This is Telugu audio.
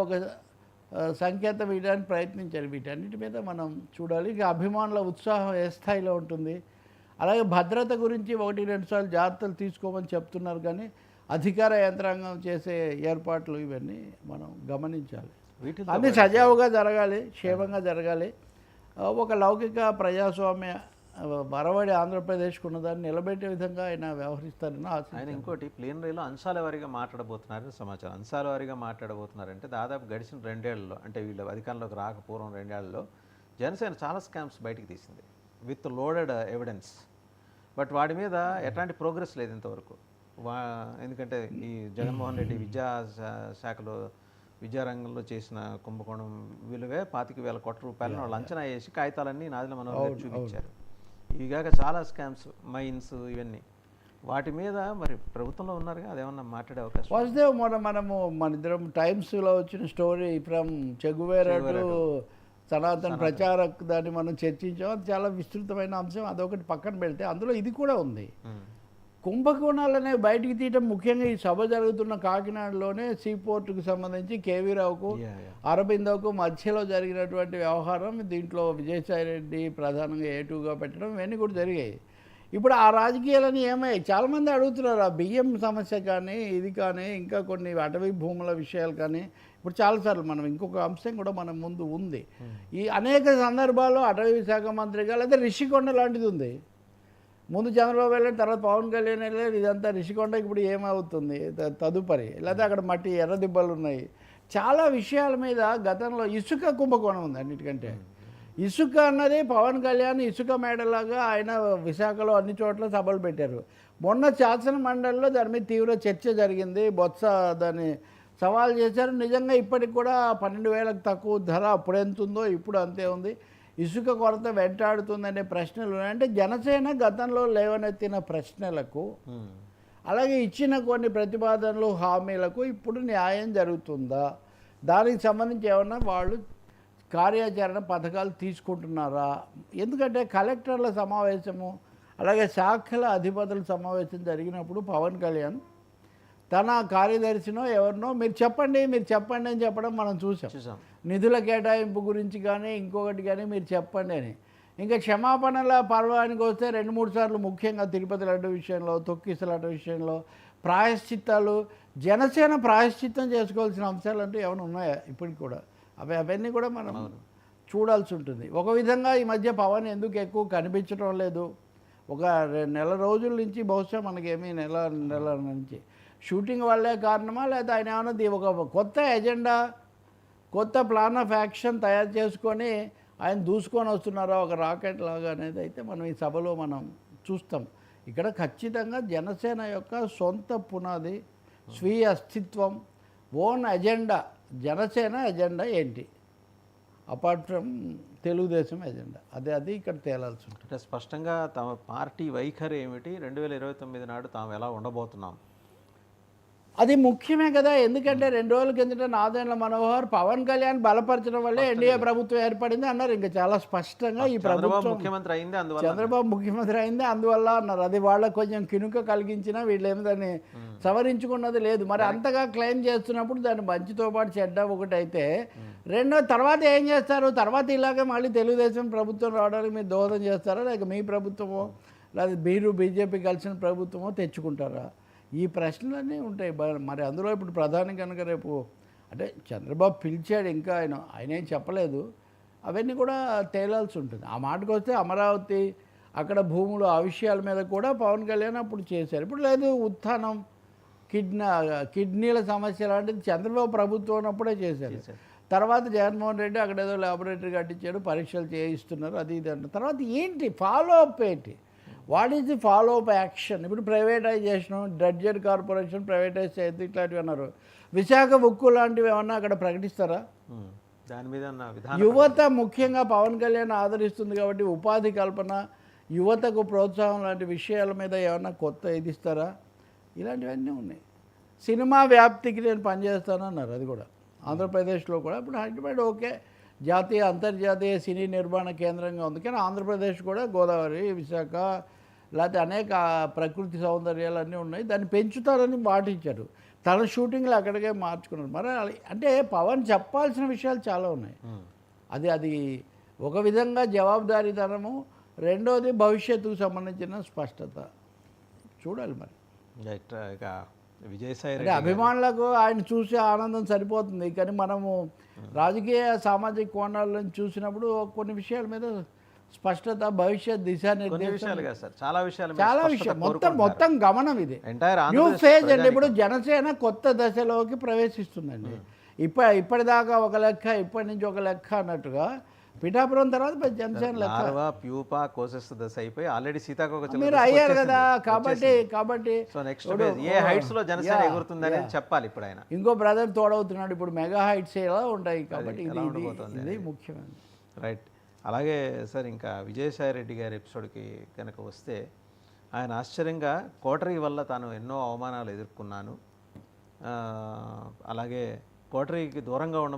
ఒక సంకేతం ఇవ్వడానికి ప్రయత్నించారు. వీటన్నిటి మీద మనం చూడాలి. ఇక అభిమానుల ఉత్సాహం ఏ స్థాయిలో ఉంటుంది, అలాగే భద్రత గురించి 1, 2 సార్లు జాగ్రత్తలు తీసుకోమని చెప్తున్నారు. కానీ అధికార యంత్రాంగం చేసే ఏర్పాట్లు ఇవన్నీ మనం గమనించాలి. అన్నీ సజావుగా జరగాలి, క్షేమంగా జరగాలి. ఒక లౌకిక ప్రజాస్వామ్య బరవడి ఆంధ్రప్రదేశ్కు ఉన్నదాన్ని నిలబెట్టే విధంగా ఆయన వ్యవహరిస్తారని ఆయన ఇంకోటి ప్లీనరీలో అంశాల వారీగా మాట్లాడబోతున్నారని సమాచారం. అంశాల వారీగా మాట్లాడబోతున్నారంటే దాదాపు గడిచిన 2 ఏళ్లలో, అంటే వీళ్ళు అధికారంలోకి రాకపూర్వం 2 ఏళ్లలో జనసేన చాలా స్కామ్స్ బయటికి తీసింది విత్ లోడెడ్ ఎవిడెన్స్. బట్ వాటి మీద ఎట్లాంటి ప్రోగ్రెస్ లేదు ఇంతవరకు. ఎందుకంటే ఈ జగన్మోహన్ రెడ్డి శాఖలో విద్యారంగంలో చేసిన కుంభకోణం విలువే 25,000 కోట్ల రూపాయలను వాళ్ళు అంచనా వేసి కాగితాలన్నీ నాదిల మనోహర్ చూపించారు. ఇవిగాక చాలా స్కామ్స్, మైన్స్, ఇవన్నీ వాటి మీద మరి ప్రభుత్వంలో ఉన్నారుగా, అదేమన్నా మాట్లాడే అవకాశం? వాసుదేవ్, మన ఇద్దరం టైమ్స్లో వచ్చిన స్టోరీ ఫ్రమ్ చెగువేరా టు సనాతన ప్రచారక్ దాన్ని మనం చర్చించాం. అది చాలా విస్తృతమైన అంశం. అదొకటి పక్కన పెడితే అందులో ఇది కూడా ఉంది. కుంభకోణాలనే బయటికి తీయటం ముఖ్యంగా ఈ సభ జరుగుతున్న కాకినాడలోనే సీపోర్టుకు సంబంధించి కేవీ రావుకు అరబిందోకు మధ్యలో జరిగినటువంటి వ్యవహారం, దీంట్లో విజయసాయిరెడ్డి ప్రధానంగా ఏటుగా పెట్టడం, ఇవన్నీ కూడా జరిగాయి. ఇప్పుడు ఆ రాజకీయాలని ఏమయ్యాయి చాలామంది అడుగుతున్నారు. ఆ బియ్యం సమస్య కానీ, ఇది కానీ, ఇంకా కొన్ని అటవీ భూముల విషయాలు కానీ, ఇప్పుడు చాలాసార్లు మనం ఇంకొక అంశం కూడా మన ముందు ఉంది. ఈ అనేక సందర్భాల్లో అటవీ శాఖ మంత్రిగా లేదా రిషికొండ లాంటిది ఉంది. ముందు చంద్రబాబు వెళ్ళిన తర్వాత పవన్ కళ్యాణ్ వెళ్ళారు. ఇదంతా రిషికొండ ఇప్పుడు ఏమవుతుంది తదుపరి, లేదా అక్కడ మట్టి ఎర్రదిబ్బలు ఉన్నాయి. చాలా విషయాల మీద గతంలో ఇసుక కుంభకోణం ఉంది. అన్నిటికంటే ఇసుక అన్నది పవన్ కళ్యాణ్ ఇసుక మేడలాగా ఆయన విశాఖలో అన్ని చోట్ల సభలు పెట్టారు. మొన్న శాసన మండలిలో దాని మీద తీవ్ర చర్చ జరిగింది. బొత్స దాన్ని సవాల్ చేశారు. నిజంగా ఇప్పటికి కూడా 12,000కు తక్కువ ధర అప్పుడు ఎంత ఉందో ఇప్పుడు అంతే ఉంది. ఇసుక కొరత వెంటాడుతుందనే ప్రశ్నలు అంటే జనసేన గతంలో లేవనెత్తిన ప్రశ్నలకు, అలాగే ఇచ్చిన కొన్ని ప్రతిపాదనలు, హామీలకు ఇప్పుడు న్యాయం జరుగుతుందా, దానికి సంబంధించి ఏమన్నా వాళ్ళు కార్యాచరణ పథకాలు తీసుకుంటున్నారా? ఎందుకంటే కలెక్టర్ల సమావేశము, అలాగే శాఖల అధిపతుల సమావేశం జరిగినప్పుడు పవన్ కళ్యాణ్ తన కార్యదర్శినో ఎవరినో మీరు చెప్పండి అని చెప్పడం మనం చూసాం. నిధుల కేటాయింపు గురించి కానీ ఇంకొకటి కానీ మీరు చెప్పండి అని. ఇంకా క్షమాపణల పర్వానికి వస్తే 2-3 సార్లు, ముఖ్యంగా తిరుపతి లడ్డు విషయంలో, తొక్కిసలాట విషయంలో ప్రాయశ్చిత్తాలు, జనసేన ప్రాయశ్చిత్తం చేసుకోవాల్సిన అంశాలు అంటూ ఏమైనా ఉన్నాయా ఇప్పటికి కూడా? అవన్నీ కూడా మనం చూడాల్సి ఉంటుంది. ఒక విధంగా ఈ మధ్య పవన్ ఎందుకు ఎక్కువ కనిపించడం లేదు, ఒక 2 నెల రోజుల నుంచి, బహుశా మనకేమీ నెల నుంచి షూటింగ్ వల్లే కారణమా, లేదా ఆయన ఏమన్నది ఒక కొత్త ఎజెండా, కొత్త ప్లాన్ ఆఫ్ యాక్షన్ తయారు చేసుకొని ఆయన దూసుకొని వస్తున్నారా ఒక రాకెట్ లాగా అనేది అయితే మనం ఈ సభలో మనం చూస్తాం. ఇక్కడ ఖచ్చితంగా జనసేన యొక్క సొంత పునాది, స్వీయ అస్తిత్వం, ఓన్ ఎజెండా. జనసేన ఎజెండా ఏంటి అపార్ట్ ఫ్రమ్ తెలుగుదేశం ఎజెండా, అది ఇక్కడ తేలాల్సి ఉంటుంది. అంటే స్పష్టంగా తమ పార్టీ వైఖరి ఏమిటి, 2029 నాడు తాము ఎలా ఉండబోతున్నాం, అది ముఖ్యమే కదా. ఎందుకంటే 2 రోజుల కిందట నాదెండ్ల మనోహర్ పవన్ కళ్యాణ్ బలపరచడం వల్లే ఎన్డీఏ ప్రభుత్వం ఏర్పడింది అన్నారు. ఇంకా చాలా స్పష్టంగా ఈ ప్రభుత్వం ముఖ్యమంత్రి అయింది, చంద్రబాబు ముఖ్యమంత్రి అయింది అందువల్ల అన్నారు. అది వాళ్ళకు కొంచెం కినుక కలిగించినా వీళ్ళేమి దాన్ని సవరించుకున్నది లేదు. మరి అంతగా క్లెయిమ్ చేస్తున్నప్పుడు దాన్ని మంచితో పాటు చెడ్డ ఒకటైతే, తర్వాత ఏం చేస్తారు? తర్వాత ఇలాగే మళ్ళీ తెలుగుదేశం ప్రభుత్వం రావడానికి మీరు దోహదం చేస్తారా, లేక మీ ప్రభుత్వమో లేదా మీరు బీజేపీ కలిసిన ప్రభుత్వమో తెచ్చుకుంటారా? ఈ ప్రశ్నలన్నీ ఉంటాయి. మరి అందులో ఇప్పుడు ప్రధాని కనుక రేపు అంటే చంద్రబాబు పిలిచాడు, ఇంకా ఆయన ఏం చెప్పలేదు. అవన్నీ కూడా తేలాల్సి ఉంటుంది. ఆ మాటకు వస్తే అమరావతి, అక్కడ భూములు, ఆ విషయాల మీద కూడా పవన్ కళ్యాణ్ అప్పుడు చేశారు. ఇప్పుడు లేదు, ఉత్థానం, కిడ్నీల సమస్య లాంటిది చంద్రబాబు ప్రభుత్వం ఉన్నప్పుడే చేశారు. తర్వాత జగన్మోహన్ రెడ్డి అక్కడ ఏదో ల్యాబొరేటరీ కట్టించాడు, పరీక్షలు చేయిస్తున్నారు, అది ఇది అంటారు. తర్వాత ఏంటి ఫాలో అప్ ఏంటి? What is the follow up action? ఇప్పుడు ప్రైవేటైజేషన్, డ్రడ్జెడ్ కార్పొరేషన్ ప్రైవేటైజ్ చేయద్దు ఇట్లాంటివి అన్నారు. విశాఖ ఉక్కు లాంటివి ఏమన్నా అక్కడ ప్రకటిస్తారా? దాని మీద యువత ముఖ్యంగా పవన్ కళ్యాణ్ ఆదరిస్తుంది కాబట్టి ఉపాధి కల్పన, యువతకు ప్రోత్సాహం లాంటి విషయాల మీద ఏమన్నా కొత్త ఇది ఇస్తారా? ఇలాంటివన్నీ ఉన్నాయి. సినిమా వ్యాప్తికి నేను పనిచేస్తానన్నారు. అది కూడా ఆంధ్రప్రదేశ్లో కూడా ఇప్పుడు హైదరాబాద్ ఓకే జాతీయ అంతర్జాతీయ సినీ నిర్మాణ కేంద్రంగా ఉంది. కానీ ఆంధ్రప్రదేశ్ కూడా గోదావరి, విశాఖ, లేకపోతే అనేక ప్రకృతి సౌందర్యాలు అన్నీ ఉన్నాయి. దాన్ని పెంచుతారని మాట ఇచ్చారు. తన షూటింగ్లు అక్కడికే మార్చుకున్నాడు. మరి అంటే పవన్ చెప్పాల్సిన విషయాలు చాలా ఉన్నాయి. అది ఒక విధంగా జవాబుదారీతనము, రెండోది భవిష్యత్తుకు సంబంధించిన స్పష్టత చూడాలి. మరి ఇక విజయసాయి అంటే రెడ్డి అభిమానులకు ఆయన చూసే ఆనందం సరిపోతుంది, కానీ మనము రాజకీయ సామాజిక కోణాల నుంచి చూసినప్పుడు కొన్ని విషయాల మీద స్పష్టత, భవిష్యత్ కొన్ని దిశానిర్దేశం, విషయాలు కాదు సార్, చాలా విషయాలు చాలా విషయం మొత్తం గమనం ఇది. ఎంటైర్ న్యూ ఫేజ్ అంటే ఇప్పుడు జనసేన కొత్త దశలోకి ప్రవేశిస్తుందండి. ఇప్పటిదాకా ఒక లెక్క, ఇప్పటి నుంచి ఒక లెక్క అన్నట్టుగా పిఠాపురం తర్వాత పెద్ద జనసేన లెక్క ప్యూపా కోసెస్ దశ అయిపోయి ఆల్రెడీ సీతాకోక మీరు అయ్యారు కదా. కాబట్టి సో నెక్స్ట్ ఏ హైట్స్ లో జనసేన ఎగురుతుంది అనేది చెప్పాలి ఇప్పుడు ఆయన. ఇంకో బ్రదర్ తోడవుతున్నాడు, ఇప్పుడు మెగా హైట్స్ ఎలా ఉంటాయి, కాబట్టి ఇది ముఖ్యమైనది. రైట్. అలాగే సార్ ఇంకా విజయసాయి రెడ్డి గారి ఎపిసోడ్కి కనుక వస్తే, ఆయన ఆశ్చర్యంగా కోటరీ వల్ల తాను ఎన్నో అవమానాలు ఎదుర్కొన్నాను, అలాగే కోటరీకి దూరంగా ఉన్న